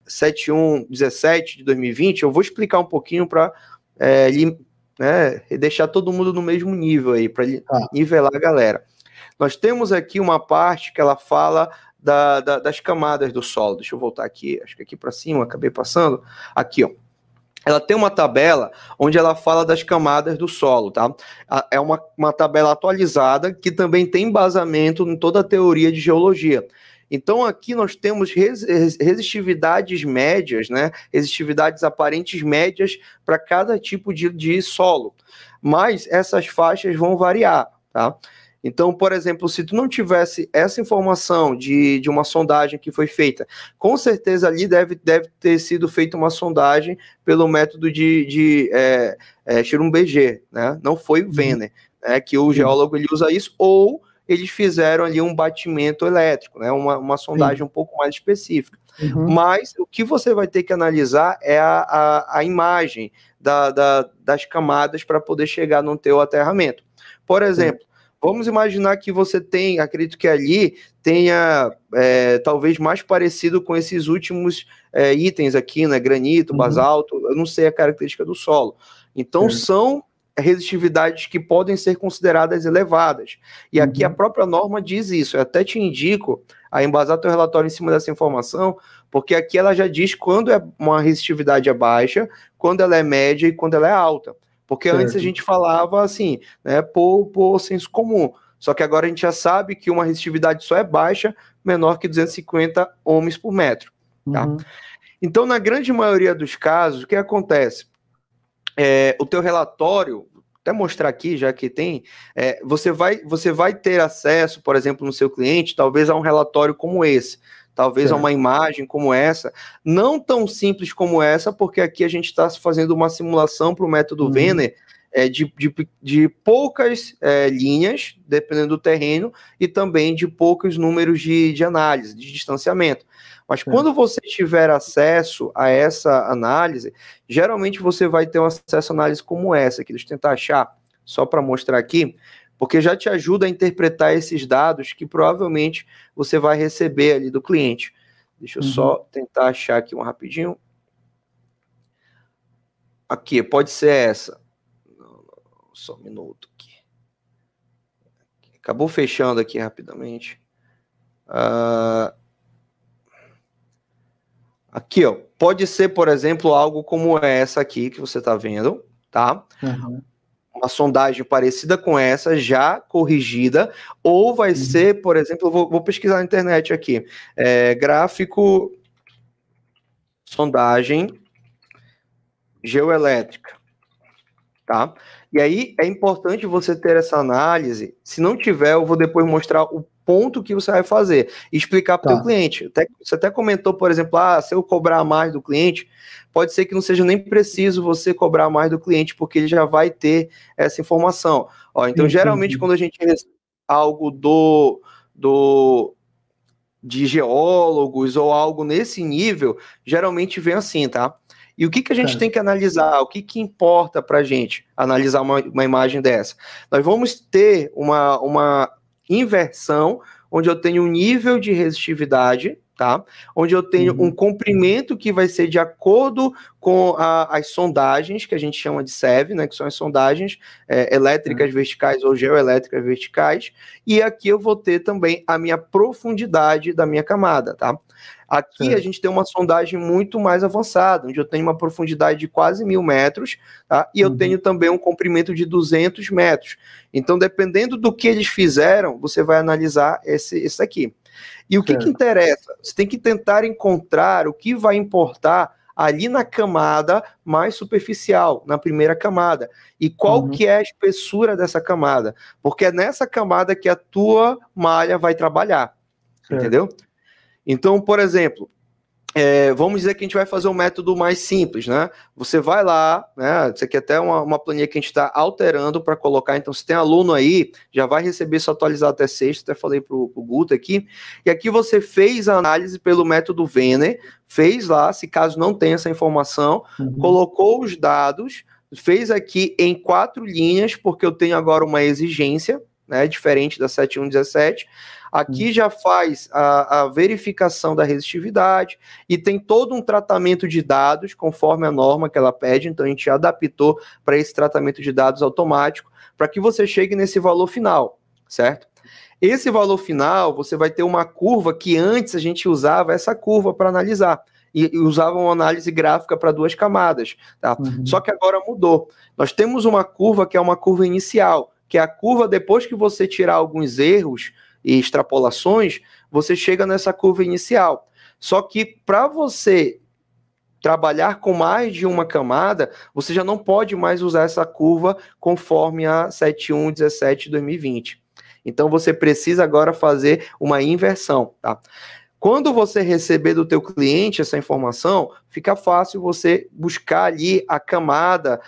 7117 de 2020, eu vou explicar um pouquinho para deixar todo mundo no mesmo nível aí, para nivelar a galera. Nós temos aqui uma parte que ela fala das camadas do solo. Deixa eu voltar aqui, acho que aqui para cima, acabei passando. Aqui, ó. Ela tem uma tabela onde ela fala das camadas do solo, tá? É uma tabela atualizada que também tem embasamento em toda a teoria de geologia. Então, aqui nós temos resistividades médias, né? Resistividades aparentes médias para cada tipo de solo. Mas essas faixas vão variar, tá? Então, por exemplo, se tu não tivesse essa informação de uma sondagem que foi feita, com certeza ali deve ter sido feita uma sondagem pelo método de Schlumberger, né? Não foi o Wenner, né? Que o geólogo ele usa isso, ou eles fizeram ali um batimento elétrico, né? Uma sondagem um pouco mais específica. Mas o que você vai ter que analisar é a imagem das camadas para poder chegar no teu aterramento. Por exemplo, vamos imaginar que você tem, acredito que ali tenha talvez mais parecido com esses últimos itens aqui, né? Granito, basalto, eu não sei a característica do solo. Então são resistividades que podem ser consideradas elevadas. E aqui a própria norma diz isso. Eu até te indico a embasar teu relatório em cima dessa informação, porque aqui ela já diz quando uma resistividade é baixa, quando ela é média e quando ela é alta. Porque antes a gente falava assim, né, por senso comum. Só que agora a gente já sabe que uma resistividade só é baixa, menor que 250 ohms por metro. Tá? Então, na grande maioria dos casos, o que acontece? O teu relatório, até mostrar aqui, já que tem, você vai ter acesso, por exemplo, no seu cliente, talvez a um relatório como esse, talvez a uma imagem como essa, não tão simples como essa, porque aqui a gente está fazendo uma simulação para o método Wenner de poucas linhas, dependendo do terreno, e também de poucos números de análise, de distanciamento. Mas quando você tiver acesso a essa análise, geralmente você vai ter um acesso a análise como essa aqui. Deixa eu tentar achar, só para mostrar aqui, porque já te ajuda a interpretar esses dados que provavelmente você vai receber ali do cliente. Deixa eu só tentar achar aqui um rapidinho. Aqui, pode ser essa. Só um minuto aqui. Acabou fechando aqui rapidamente. Aqui, ó, pode ser, por exemplo, algo como essa aqui que você está vendo, tá? Uma sondagem parecida com essa, já corrigida, ou vai ser, por exemplo, eu vou pesquisar na internet aqui, gráfico, sondagem geoelétrica, tá? E aí é importante você ter essa análise. Se não tiver, eu vou depois mostrar o ponto que você vai fazer e explicar para o teu cliente. Você até comentou, por exemplo, se eu cobrar mais do cliente, pode ser que não seja nem preciso você cobrar mais do cliente, porque ele já vai ter essa informação. Então, geralmente, quando a gente recebe algo de geólogos ou algo nesse nível, geralmente vem assim, tá? E o que a gente tem que analisar? O que importa para a gente analisar uma imagem dessa? Nós vamos ter uma inversão, onde eu tenho um nível de resistividade, tá? Onde eu tenho um comprimento que vai ser de acordo com as sondagens, que a gente chama de SEV, né? Que são as sondagens elétricas verticais ou geoelétricas verticais. E aqui eu vou ter também a minha profundidade da minha camada, tá? Aqui a gente tem uma sondagem muito mais avançada, onde eu tenho uma profundidade de quase 1.000 metros, tá? E eu tenho também um comprimento de 200 metros. Então, dependendo do que eles fizeram, você vai analisar esse aqui. E o que interessa? Você tem que tentar encontrar o que vai importar ali na camada mais superficial, na primeira camada. E qual que é a espessura dessa camada? Porque é nessa camada que a tua malha vai trabalhar, entendeu? Então, por exemplo, vamos dizer que a gente vai fazer um método mais simples, né? Você vai lá, né? Isso aqui é até uma planilha que a gente está alterando para colocar. Então, se tem aluno aí, já vai receber isso atualizado até sexta. Até falei para o Guto aqui. E aqui você fez a análise pelo método Wenner, fez lá, se caso não tenha essa informação, colocou os dados, fez aqui em 4 linhas, porque eu tenho agora uma exigência, né? Diferente da 7117. Aqui já faz a verificação da resistividade e tem todo um tratamento de dados conforme a norma que ela pede, então a gente adaptou para esse tratamento de dados automático para que você chegue nesse valor final, certo? Esse valor final, você vai ter uma curva que antes a gente usava essa curva para analisar e usava uma análise gráfica para 2 camadas, tá? Só que agora mudou. Nós temos uma curva que é uma curva inicial, que é a curva depois que você tirar alguns erros e extrapolações, você chega nessa curva inicial. Só que para você trabalhar com mais de uma camada, você já não pode mais usar essa curva conforme a 7117/2020. Então você precisa agora fazer uma inversão, tá? Quando você receber do teu cliente essa informação, fica fácil você buscar ali a camada,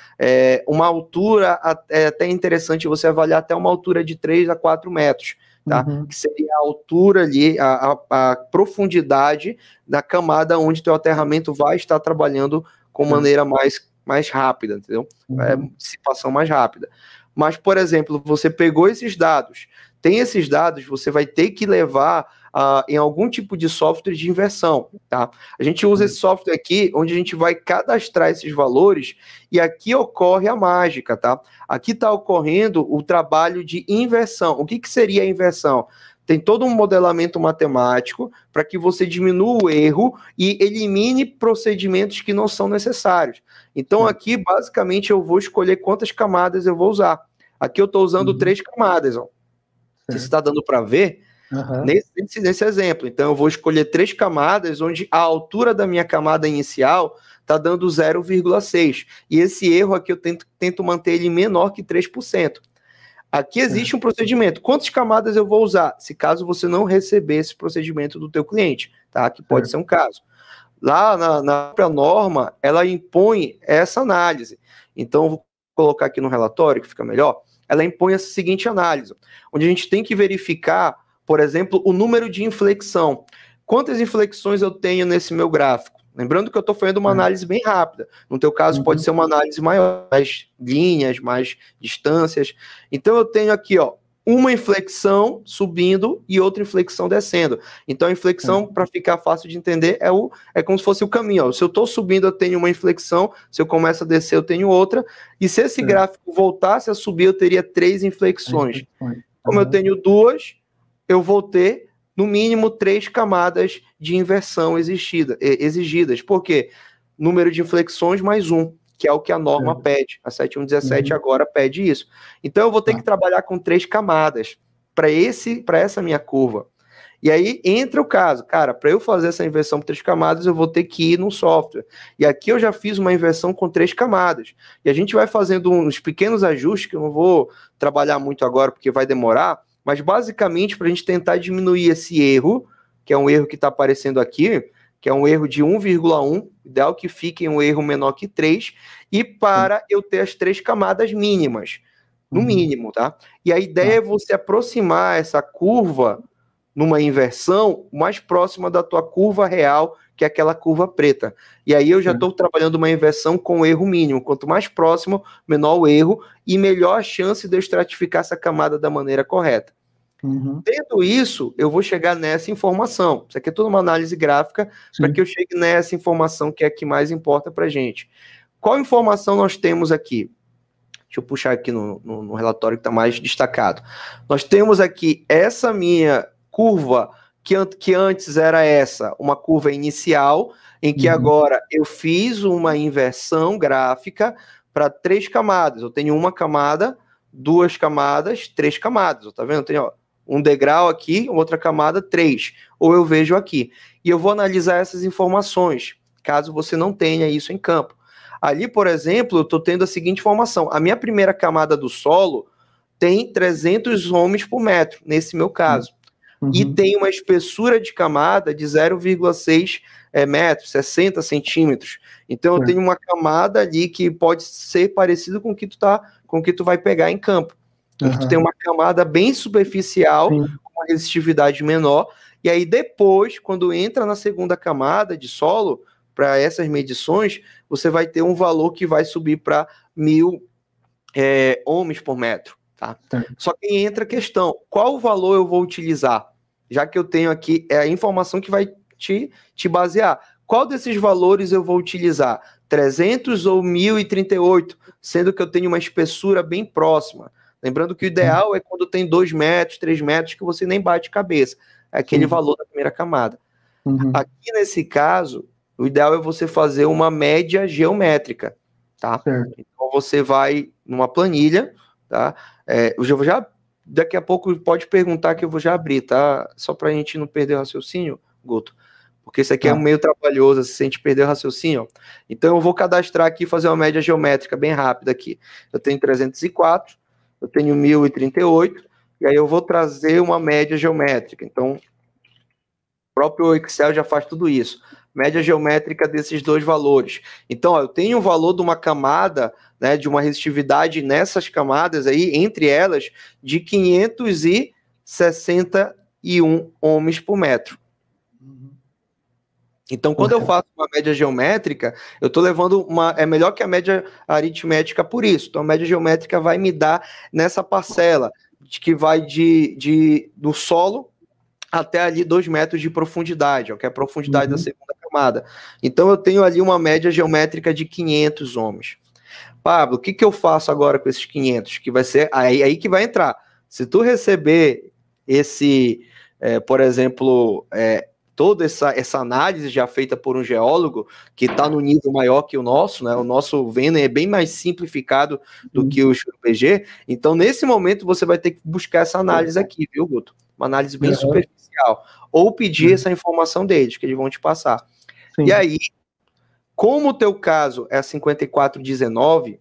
uma altura, é até interessante você avaliar até uma altura de 3 a 4 metros, tá? Que seria a altura ali, a profundidade da camada onde teu aterramento vai estar trabalhando com maneira mais rápida, entendeu? Dissipação mais rápida. Mas, por exemplo, você pegou esses dados, tem esses dados, você vai ter que levar em algum tipo de software de inversão, tá? A gente usa esse software aqui, onde a gente vai cadastrar esses valores, e aqui ocorre a mágica, tá? Aqui está ocorrendo o trabalho de inversão. O que seria a inversão? Tem todo um modelamento matemático para que você diminua o erro e elimine procedimentos que não são necessários. Então, aqui, basicamente, eu vou escolher quantas camadas eu vou usar. Aqui eu estou usando 3 camadas, ó. Se está dando para ver, nesse exemplo. Então, eu vou escolher 3 camadas, onde a altura da minha camada inicial está dando 0,6. E esse erro aqui eu tento manter ele menor que 3%. Aqui existe um procedimento. Quantas camadas eu vou usar? Se caso você não receber esse procedimento do teu cliente, tá? Que pode ser um caso. Lá na própria norma, ela impõe essa análise. Então, eu vou colocar aqui no relatório, que fica melhor. Ela impõe essa seguinte análise, onde a gente tem que verificar, por exemplo, o número de inflexão. Quantas inflexões eu tenho nesse meu gráfico? Lembrando que eu estou fazendo uma análise bem rápida. No teu caso, pode ser uma análise maior, mais linhas, mais distâncias. Então, eu tenho aqui, ó, uma inflexão subindo e outra inflexão descendo. Então, a inflexão, para ficar fácil de entender, é como se fosse o caminho. Ó. Se eu estou subindo, eu tenho uma inflexão. Se eu começo a descer, eu tenho outra. E se esse gráfico voltasse a subir, eu teria 3 inflexões. Como eu tenho 2, eu vou ter, no mínimo, 3 camadas de inversão exigidas. Por quê? Número de inflexões mais 1, que é o que a norma pede. A 7117 agora pede isso. Então, eu vou ter que trabalhar com 3 camadas para essa minha curva. E aí entra o caso. Cara, para eu fazer essa inversão por 3 camadas, eu vou ter que ir no software. E aqui eu já fiz uma inversão com 3 camadas. E a gente vai fazendo uns pequenos ajustes, que eu não vou trabalhar muito agora, porque vai demorar, mas basicamente para a gente tentar diminuir esse erro, que é um erro que está aparecendo aqui, que é um erro de 1,1, ideal que fique um erro menor que 3, e para eu ter as 3 camadas mínimas, no mínimo, tá? E a ideia é você aproximar essa curva numa inversão mais próxima da tua curva real, que é aquela curva preta. E aí eu já estou trabalhando uma inversão com erro mínimo. Quanto mais próximo, menor o erro e melhor a chance de eu estratificar essa camada da maneira correta. Tendo isso, eu vou chegar nessa informação. Isso aqui é toda uma análise gráfica para que eu chegue nessa informação que é a que mais importa para a gente. Qual informação nós temos aqui? Deixa eu puxar aqui no relatório que está mais destacado. Nós temos aqui essa minha curva, que antes era uma curva inicial, em que agora eu fiz uma inversão gráfica para 3 camadas. Eu tenho uma camada, 2 camadas, 3 camadas. Tá vendo? Eu tenho, ó, um degrau aqui, outra camada, 3. Ou eu vejo aqui. E eu vou analisar essas informações, caso você não tenha isso em campo. Ali, por exemplo, eu estou tendo a seguinte informação. A minha primeira camada do solo tem 300 ohms por metro, nesse meu caso. E tem uma espessura de camada de 0,6 metros, 60 centímetros. Então, eu tenho uma camada ali que pode ser parecido com o que tu vai pegar em campo. Tu tem uma camada bem superficial, com uma resistividade menor, e aí depois, quando entra na segunda camada de solo, para essas medições, você vai ter um valor que vai subir para 1000 ohms por metro. Tá? Só que entra a questão, qual valor eu vou utilizar? já que eu tenho aqui, é a informação que vai te basear. Qual desses valores eu vou utilizar? 300 ou 1038, sendo que eu tenho uma espessura bem próxima. Lembrando que o ideal é quando tem 2 metros, 3 metros, que você nem bate cabeça. É aquele valor da primeira camada. Aqui, nesse caso, o ideal é você fazer uma média geométrica, tá? Certo. Então, você vai numa planilha, tá? Eu já, daqui a pouco pode perguntar que eu vou já abrir, tá? Só para a gente não perder o raciocínio, Guto. Porque isso aqui é meio trabalhoso, se a gente perder o raciocínio. Ó. Então, eu vou cadastrar aqui e fazer uma média geométrica bem rápida aqui. Eu tenho 304, eu tenho 1038, e aí eu vou trazer uma média geométrica. Então, o próprio Excel já faz tudo isso. Média geométrica desses dois valores. Então, ó, eu tenho o valor de uma camada, né, de uma resistividade nessas camadas aí, entre elas, de 561 ohms por metro. Então, quando eu faço uma média geométrica, eu estou levando é melhor que a média aritmética por isso. Então, a média geométrica vai me dar nessa parcela, que vai do solo até ali 2 metros de profundidade, que é a profundidade da segunda camada. Então, eu tenho ali uma média geométrica de 500 ohms. Pablo, o que eu faço agora com esses 500? Que vai ser aí que vai entrar. Se tu receber esse, por exemplo... toda essa análise já feita por um geólogo, que está no nível maior que o nosso, né? O nosso Vener é bem mais simplificado do que o PG. Então, nesse momento, você vai ter que buscar essa análise aqui, viu, Guto? Uma análise bem superficial. Ou pedir essa informação deles, que eles vão te passar. Sim. E aí, como o teu caso é 5419,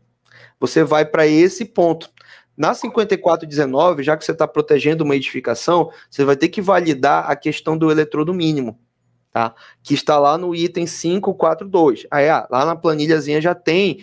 você vai para esse ponto. Na 5419, já que você está protegendo uma edificação, você vai ter que validar a questão do eletrodo mínimo, tá? Que está lá no item 542. Aí, lá na planilhazinha já tem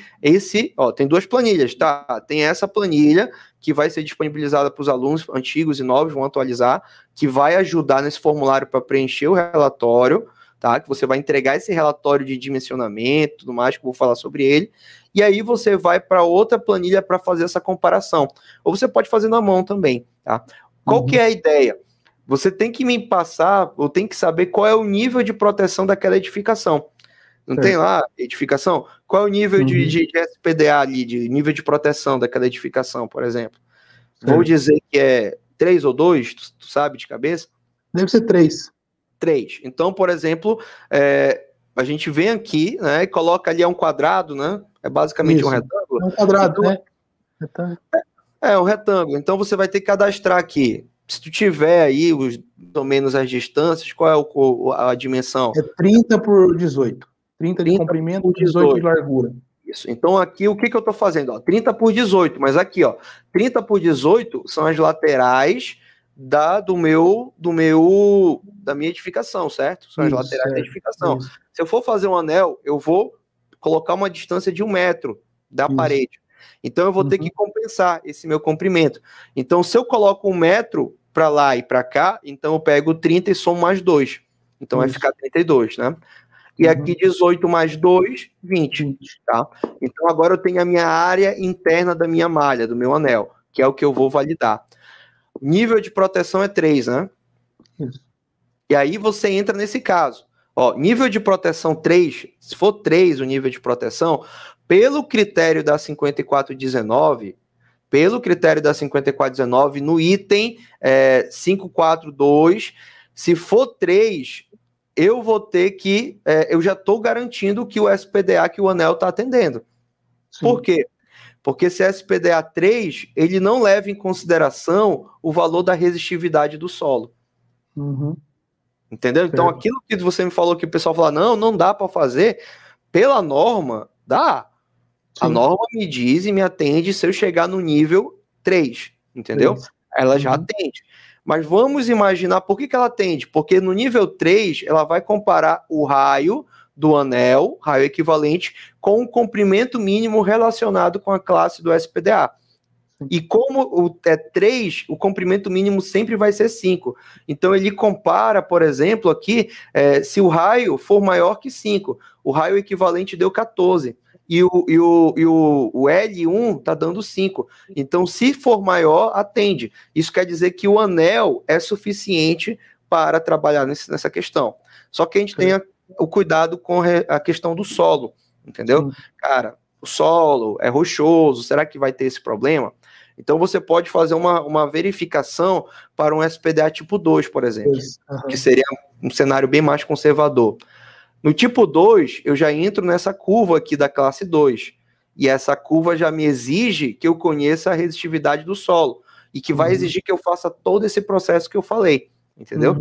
tem 2 planilhas, tá? Tem essa planilha que vai ser disponibilizada para os alunos antigos e novos, vão atualizar, que vai ajudar nesse formulário para preencher o relatório, tá? Que você vai entregar esse relatório de dimensionamento, tudo mais, que eu vou falar sobre ele. E aí você vai para outra planilha para fazer essa comparação. Ou você pode fazer na mão também, tá? Qual que é a ideia? Você tem que me passar, ou tem que saber qual é o nível de proteção daquela edificação. Não tem lá edificação? Qual é o nível de SPDA ali, de nível de proteção daquela edificação, por exemplo? Vou dizer que é 3 ou 2, tu sabe de cabeça? Deve ser 3. 3. Então, por exemplo, a gente vem aqui, né, e coloca ali um quadrado, né? É basicamente um retângulo. É um quadrado, então, né? Retângulo. É um retângulo. Então você vai ter que cadastrar aqui. Se tu tiver aí, mais ou menos as distâncias, qual é a dimensão? É 30 por 18. 30 de comprimento por 18 de largura. Isso. Então aqui o que eu estou fazendo? Ó, 30 por 18, mas aqui, ó, 30 por 18 são as laterais da minha edificação, certo? São as laterais da edificação. Isso. Se eu for fazer um anel, eu vou colocar uma distância de 1 metro da parede. Então eu vou ter que compensar esse meu comprimento. Então, se eu coloco 1 metro para lá e para cá, então eu pego 30 e somo mais 2. Então vai ficar 32, né? E aqui 18 mais 2, 20, tá? Então agora eu tenho a minha área interna da minha malha, do meu anel, que é o que eu vou validar. Nível de proteção é 3, né? Isso. E aí você entra nesse caso. Ó, nível de proteção 3, se for 3 o nível de proteção, pelo critério da 5419, no item 542, se for 3, eu vou ter que, eu já estou garantindo que o SPDA que o anel está atendendo. Sim. Por quê? Porque se SPDA 3, ele não leva em consideração o valor da resistividade do solo. Entendeu? Então, aquilo que você me falou que o pessoal fala, não dá para fazer, pela norma, dá. Sim. A norma me diz e me atende se eu chegar no nível 3, entendeu? Ela já atende. Mas vamos imaginar por que ela atende. Porque no nível 3, ela vai comparar o raio do anel, raio equivalente, com o comprimento mínimo relacionado com a classe do SPDA. E como é 3, o comprimento mínimo sempre vai ser 5. Então ele compara, por exemplo, aqui, se o raio for maior que 5, o raio equivalente deu 14. E o L1 está dando 5. Então, se for maior, atende. Isso quer dizer que o anel é suficiente para trabalhar nessa questão. Só que a gente tem o cuidado com a questão do solo, entendeu? Sim. Cara, o solo é rochoso, será que vai ter esse problema? Então você pode fazer uma verificação para um SPDA tipo 2, por exemplo, que seria um cenário bem mais conservador. No tipo 2, eu já entro nessa curva aqui da classe 2, e essa curva já me exige que eu conheça a resistividade do solo, e que vai exigir que eu faça todo esse processo que eu falei, entendeu?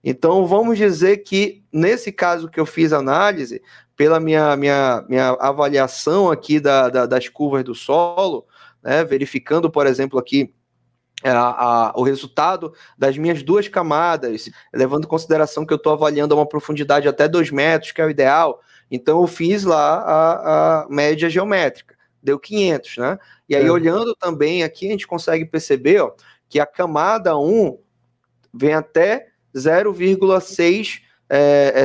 Então, vamos dizer que, nesse caso que eu fiz análise, pela minha avaliação aqui das curvas do solo, né, verificando, por exemplo, aqui o resultado das minhas 2 camadas, levando em consideração que eu estou avaliando uma profundidade até 2 metros, que é o ideal, então eu fiz lá a média geométrica, deu 500, né? E aí, olhando também aqui, a gente consegue perceber, ó, que a camada 1 vem até 0,6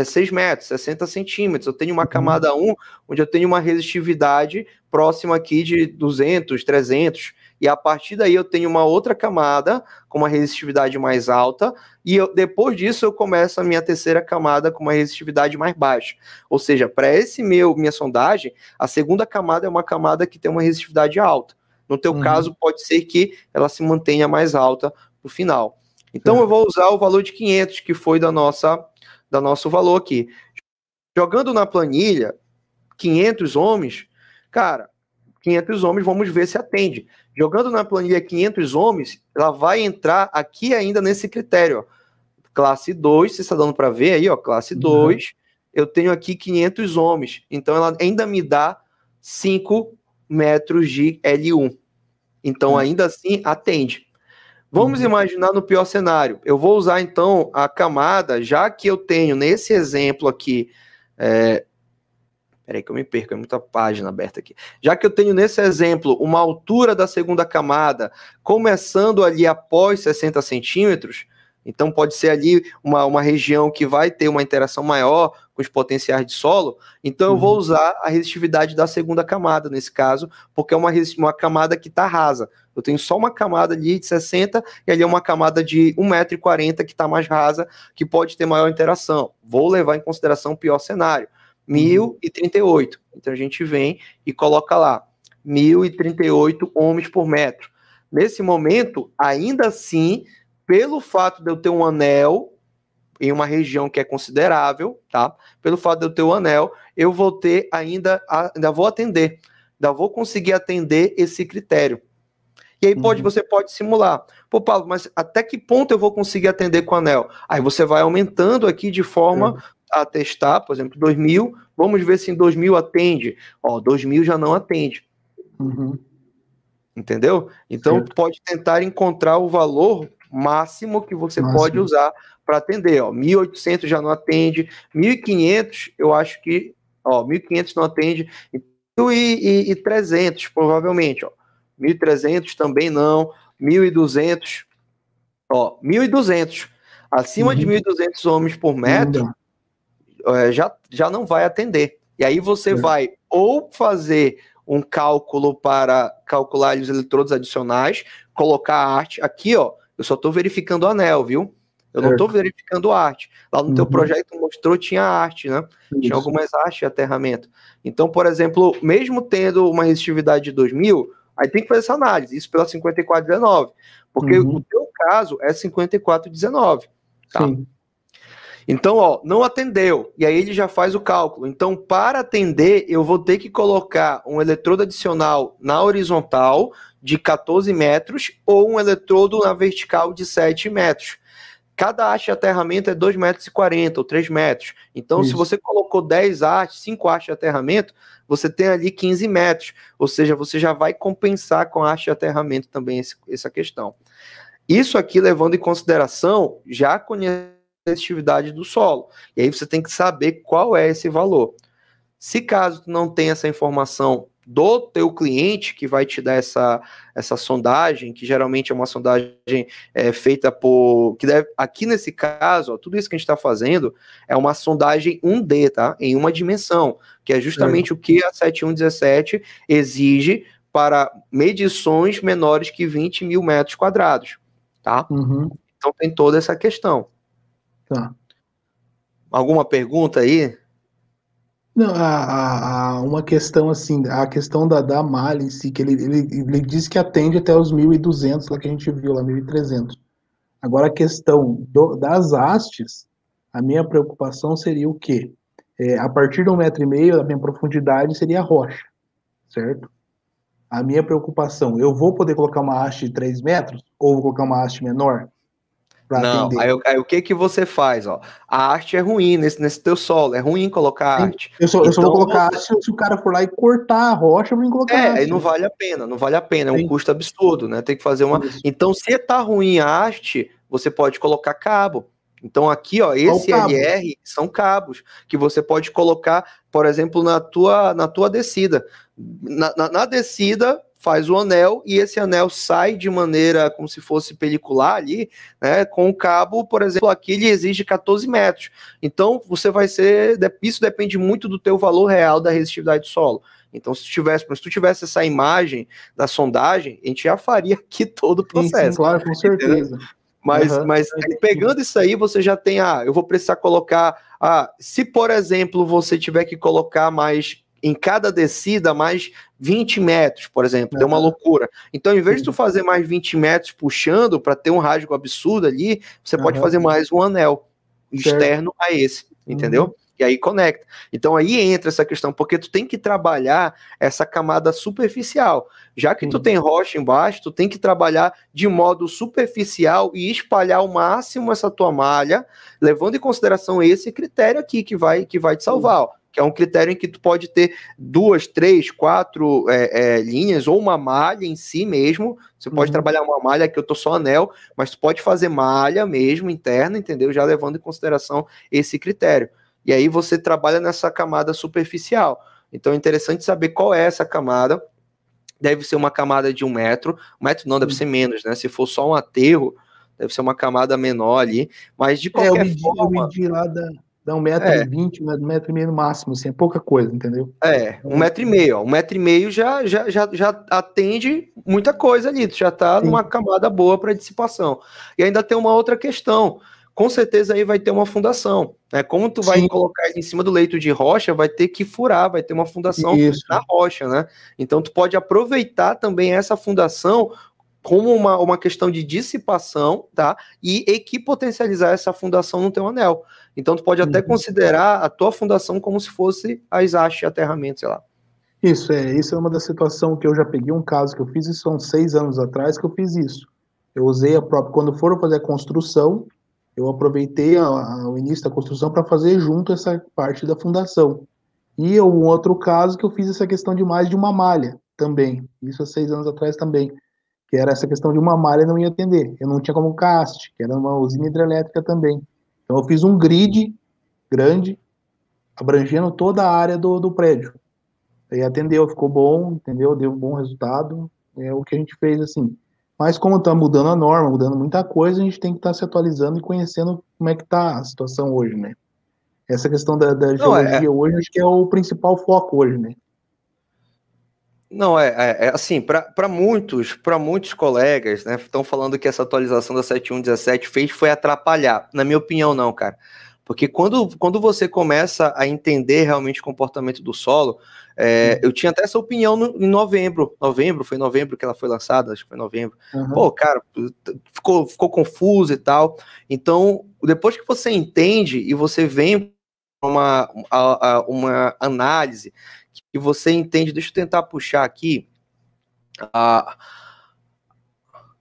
6 metros, 60 centímetros. Eu tenho uma camada 1, onde eu tenho uma resistividade próxima aqui de 200, 300, e a partir daí eu tenho uma outra camada com uma resistividade mais alta, e depois disso eu começo a minha terceira camada com uma resistividade mais baixa. Ou seja, para minha sondagem, a segunda camada é uma camada que tem uma resistividade alta. No teu caso, pode ser que ela se mantenha mais alta no final. Então eu vou usar o valor de 500, que foi do nosso valor aqui. Jogando na planilha, 500 ohms, cara, 500 ohms, vamos ver se atende. Jogando na planilha 500 ohms, ela vai entrar aqui ainda nesse critério, ó. Classe 2, você está dando para ver aí, ó, classe 2, eu tenho aqui 500 ohms, então ela ainda me dá 5 metros de L1. Então, ainda assim, atende. Vamos imaginar no pior cenário. Eu vou usar, então, a camada, já que eu tenho nesse exemplo aqui... Peraí que eu me perco, é muita página aberta aqui. Já que eu tenho nesse exemplo uma altura da segunda camada começando ali após 60 centímetros, então pode ser ali uma região que vai ter uma interação maior com os potenciais de solo, então eu vou usar a resistividade da segunda camada nesse caso, porque é uma camada que está rasa. Eu tenho só uma camada ali de 60 e ali é uma camada de 1,40 m que está mais rasa, que pode ter maior interação. Vou levar em consideração o pior cenário. 1038. Então a gente vem e coloca lá 1038 ohms por metro. Nesse momento, ainda assim, pelo fato de eu ter um anel em uma região que é considerável, tá? Pelo fato de eu ter um anel, eu vou ter ainda vou atender, ainda vou conseguir atender esse critério. E aí você pode simular. Pô, Paulo, mas até que ponto eu vou conseguir atender com o anel? Aí você vai aumentando aqui de forma a testar, por exemplo, 2000, vamos ver se em 2000 atende. Ó, 2000 já não atende. Entendeu? Então, pode tentar encontrar o valor máximo que você pode usar para atender. Ó, 1800 já não atende, 1500 eu acho que, ó, 1500 não atende, 1300 provavelmente, ó. 1.300 também não, 1.200, ó, 1.200, acima de 1.200 ohms por metro, já não vai atender. E aí você vai ou fazer um cálculo para calcular os eletrodos adicionais, colocar a arte, aqui, ó, eu só estou verificando o anel, viu? Eu não estou verificando a arte. Lá no teu projeto mostrou, tinha arte, né? Tinha algumas artes de aterramento. Então, por exemplo, mesmo tendo uma resistividade de 2000, aí tem que fazer essa análise, isso pela 5419, porque o teu caso é 5419, tá? Sim. Então, ó, não atendeu, e aí ele já faz o cálculo. Então, para atender, eu vou ter que colocar um eletrodo adicional na horizontal de 14 metros ou um eletrodo na vertical de 7 metros. Cada haste de aterramento é 2,40 metros ou 3 metros. Então, se você colocou 10 hastes, 5 hastes de aterramento, você tem ali 15 metros. Ou seja, você já vai compensar com a haste de aterramento também essa questão. Isso aqui levando em consideração já conhecer a resistividade do solo. E aí você tem que saber qual é esse valor. Se caso tu não tenha essa informação do teu cliente que vai te dar essa sondagem, que geralmente é uma sondagem feita aqui nesse caso, ó, tudo isso que a gente está fazendo é uma sondagem 1D, tá? Em uma dimensão, que é justamente o que a 7117 exige para medições menores que 20 mil metros quadrados, tá? Então tem toda essa questão. Tá. Alguma pergunta aí? Não, uma questão assim, a questão da malha em si, que ele diz que atende até os 1.200, lá que a gente viu, lá 1.300. Agora a questão das hastes, a minha preocupação seria o quê? A partir de 1,5 m, a minha profundidade seria a rocha, certo? A minha preocupação, eu vou poder colocar uma haste de 3 metros ou vou colocar uma haste menor para Não, atender? aí o que que você faz, ó? A arte é ruim nesse teu solo, é ruim colocar Sim, arte. eu só vou Então, colocar haste se o cara for lá e cortar a rocha, eu vou colocar aí haste, não né? vale a pena, não vale a pena, é um Sim, custo absurdo, né? Tem que fazer uma. isso. Então, se tá ruim a haste, você pode colocar cabo. Então, aqui, ó, Só o esse cabo. LR são cabos que você pode colocar, por exemplo, na tua descida. Na descida, faz o anel e esse anel sai de maneira como se fosse pelicular ali, né? Com o cabo, por exemplo, aqui ele exige 14 metros. Então, você vai ser. Isso depende muito do teu valor real da resistividade do solo. Então, se tu tivesse essa imagem da sondagem, a gente já faria aqui todo o Sim, processo. claro, com Entendeu? certeza. Mas pegando isso aí, você já tem, eu vou precisar colocar, se por exemplo você tiver que colocar mais, em cada descida, mais 20 metros, por exemplo, deu uma loucura. Então, em vez de tu fazer mais 20 metros puxando para ter um rasgo absurdo ali, você pode fazer mais um anel externo a esse, entendeu? E aí conecta. Então aí entra essa questão, porque tu tem que trabalhar essa camada superficial. Já que tu tem rocha embaixo, tu tem que trabalhar de modo superficial e espalhar ao máximo essa tua malha, levando em consideração esse critério aqui que vai te salvar, ó, que é um critério em que tu pode ter 2, 3, 4 linhas, ou uma malha em si mesmo. Você pode trabalhar uma malha, que eu tô só anel, mas tu pode fazer malha mesmo, interna, entendeu? Já levando em consideração esse critério. E aí você trabalha nessa camada superficial. Então é interessante saber qual é essa camada. Deve ser uma camada de 1 metro. 1 metro não, deve ser menos, né? Se for só um aterro, deve ser uma camada menor ali. Mas de qualquer forma... Eu medi lá, dá 1,20 m, 1,5 m no máximo, assim, é pouca coisa, entendeu? 1,5 m, ó. 1,5 m já atende muita coisa ali. Tu já tá numa camada boa para dissipação. E ainda tem uma outra questão. Com certeza aí vai ter uma fundação, né? Como tu vai colocar ele em cima do leito de rocha, vai ter que furar, vai ter uma fundação na rocha, né? Então tu pode aproveitar também essa fundação como uma questão de dissipação, tá? E equipotencializar essa fundação no teu anel. Então tu pode até considerar a tua fundação como se fosse as hastes de aterramento, sei lá. Isso é uma das situações que eu já peguei um caso que eu fiz, isso são 6 anos atrás que eu fiz isso. Eu usei quando foram fazer a construção, eu aproveitei o início da construção para fazer junto essa parte da fundação. E um outro caso que eu fiz essa questão de mais de uma malha também. Isso há 6 anos atrás também. Que era essa questão de uma malha não ia atender. Eu não tinha como caste, que era uma usina hidrelétrica também. Então eu fiz um grid grande, abrangendo toda a área do prédio. Aí atendeu, ficou bom, entendeu? Deu um bom resultado. É o que a gente fez assim. Mas como está mudando a norma, mudando muita coisa, a gente tem que estar se atualizando e conhecendo como é que está a situação hoje, né? Essa questão da geologia hoje, acho que é o principal foco hoje, né? Não, assim, para muitos colegas, né, estão falando que essa atualização da 7.1.17 fez foi atrapalhar. Na minha opinião, não, cara. Porque quando você começa a entender realmente o comportamento do solo, eu tinha até essa opinião em novembro. Foi novembro que ela foi lançada, acho que foi novembro. Pô, cara, ficou confuso e tal. Então, depois que você entende e você vem uma análise que você entende, deixa eu tentar puxar aqui,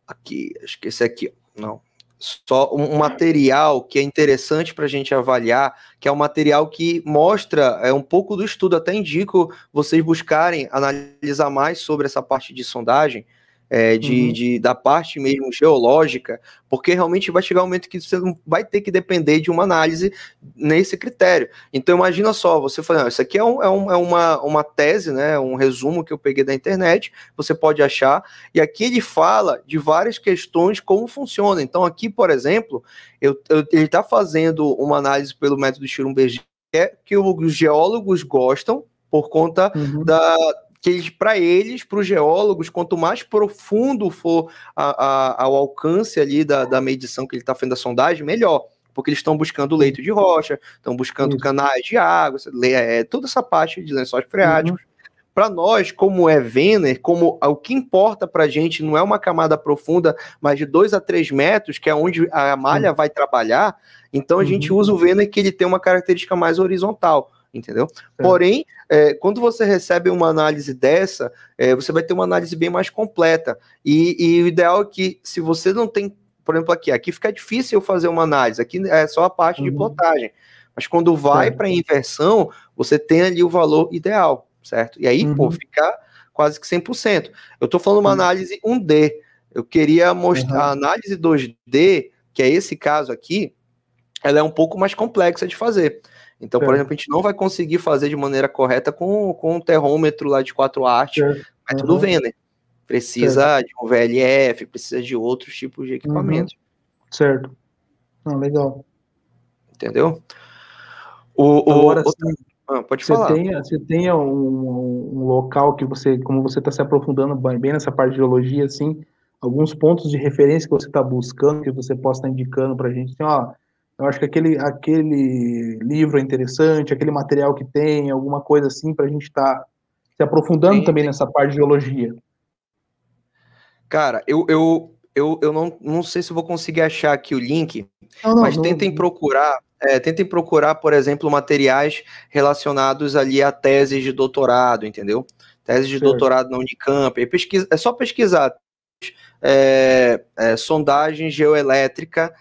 aqui, acho que esse aqui, não, só um material que é interessante para a gente avaliar, que é um material que mostra um pouco do estudo, até indico vocês buscarem analisar mais sobre essa parte de sondagem, da parte mesmo geológica, porque realmente vai chegar um momento que você não vai ter que depender de uma análise nesse critério. Então imagina só, você falando, isso aqui é uma tese, né, um resumo que eu peguei da internet, você pode achar, e aqui ele fala de várias questões, como funciona. Então aqui, por exemplo, ele está fazendo uma análise pelo método Schrumberger, que os geólogos gostam, por conta que para os geólogos, quanto mais profundo for ao alcance ali da medição que ele está fazendo da sondagem, melhor. porque eles estão buscando leito de rocha, estão buscando canais de água, toda essa parte de lençóis freáticos. Para nós, como é Venner, como o que importa para a gente não é uma camada profunda, mas de 2 a 3 metros, que é onde a malha vai trabalhar, então a gente usa o Venner que ele tem uma característica mais horizontal, entendeu? Porém, quando você recebe uma análise dessa, você vai ter uma análise bem mais completa. E o ideal é que, se você não tem, por exemplo, aqui fica difícil eu fazer uma análise, aqui é só a parte de plotagem, mas quando vai para a inversão, você tem ali o valor ideal, certo? E aí, pô, fica quase que 100%. Eu estou falando uma análise 1D, eu queria mostrar a análise 2D, que é esse caso aqui, ela é um pouco mais complexa de fazer. Então, por exemplo, a gente não vai conseguir fazer de maneira correta com um terrômetro lá de 4 artes, método Venner. Precisa de um VLF, precisa de outros tipos de equipamentos. Certo. Não, legal. Entendeu? Agora, pode falar. Você tem um local que você, como você está se aprofundando bem nessa parte de geologia, assim, alguns pontos de referência que você está buscando, que você possa estar indicando para a gente, assim, ó, eu acho que aquele livro é interessante, aquele material que tem, alguma coisa assim, para a gente estar se aprofundando também nessa parte de geologia. Cara, eu não sei se eu vou conseguir achar aqui o link, mas tentem procurar, por exemplo, materiais relacionados ali a teses de doutorado, entendeu? Teses de doutorado na Unicamp. É só pesquisar sondagem geoelétrica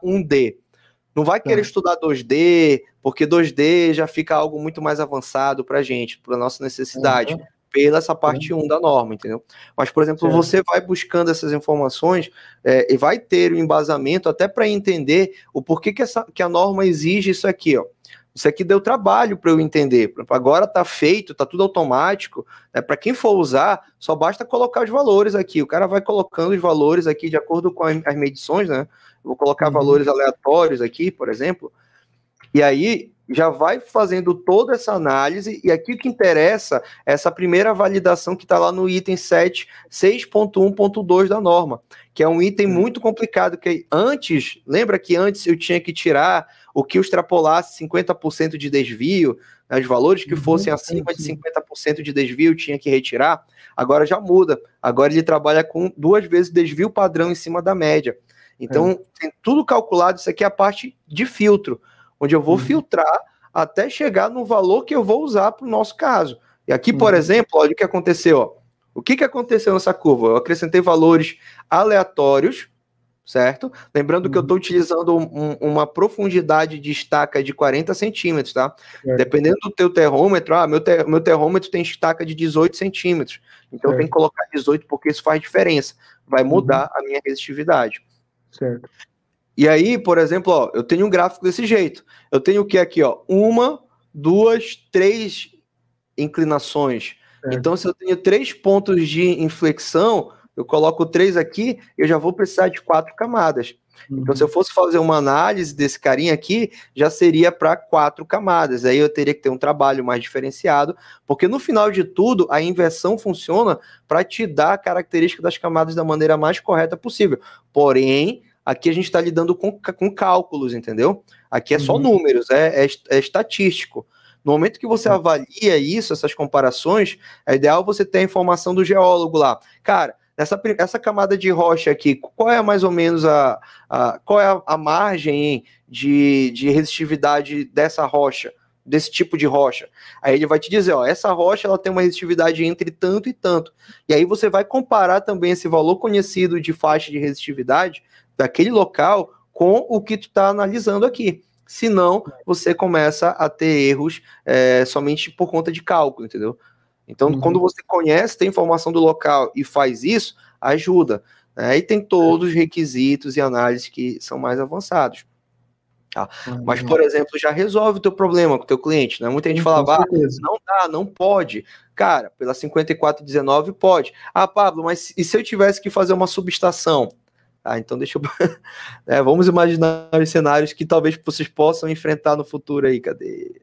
1D. Não vai querer estudar 2D, porque 2D já fica algo muito mais avançado para a gente, para nossa necessidade, pela essa parte 1 da norma, entendeu? Mas, por exemplo, você vai buscando essas informações e vai ter o embasamento até para entender o porquê que a norma exige isso aqui, ó. Isso aqui deu trabalho para eu entender. Agora está feito, está tudo automático. Para quem for usar, só basta colocar os valores aqui. O cara vai colocando os valores aqui de acordo com as medições, né? Eu vou colocar valores aleatórios aqui, por exemplo. E aí já vai fazendo toda essa análise. E aqui o que interessa é essa primeira validação que está lá no item 6.1.2 da norma, que é um item muito complicado, que lembra que antes eu tinha que tirar o que extrapolasse 50% de desvio, né, os valores que fossem acima de 50% de desvio tinha que retirar. Agora já muda, agora ele trabalha com 2 vezes desvio padrão em cima da média. Então tem tudo calculado, isso aqui é a parte de filtro, onde eu vou filtrar até chegar no valor que eu vou usar para o nosso caso. E aqui, por exemplo, olha o que aconteceu, ó. O que aconteceu nessa curva? Eu acrescentei valores aleatórios, certo? Lembrando que eu estou utilizando uma profundidade de estaca de 40 centímetros, tá? Dependendo do teu terrômetro, meu terrômetro tem estaca de 18 centímetros. Então eu tenho que colocar 18 porque isso faz diferença. Vai mudar a minha resistividade. Certo. E aí, por exemplo, ó, eu tenho um gráfico desse jeito. Eu tenho o que aqui, ó? 1, 2, 3 inclinações. Então, se eu tenho 3 pontos de inflexão, eu coloco 3 aqui, eu já vou precisar de 4 camadas. Então, se eu fosse fazer uma análise desse carinha aqui, já seria para 4 camadas. Aí eu teria que ter um trabalho mais diferenciado, porque no final de tudo, a inversão funciona para te dar a característica das camadas da maneira mais correta possível. Porém, aqui a gente está lidando com cálculos, entendeu? Aqui é só números, é estatístico. No momento que você avalia isso, essas comparações, é ideal você ter a informação do geólogo lá. Cara, essa camada de rocha aqui, qual é mais ou menos qual é a margem de resistividade dessa rocha, desse tipo de rocha? Aí ele vai te dizer, ó, essa rocha ela tem uma resistividade entre tanto e tanto. E aí você vai comparar também esse valor conhecido de faixa de resistividade daquele local com o que tu está analisando aqui. Senão, você começa a ter erros somente por conta de cálculo, entendeu? Então, quando você conhece, tem informação do local e faz isso, ajuda. Né? E tem todos os requisitos e análises que são mais avançados. Tá? Mas, por exemplo, já resolve o teu problema com o teu cliente. Né? Muita gente falava, não dá, não pode. Cara, pela 5419 pode. Ah, Pablo, mas e se eu tivesse que fazer uma subestação? Então deixa eu... vamos imaginar os cenários que talvez vocês possam enfrentar no futuro aí. Cadê?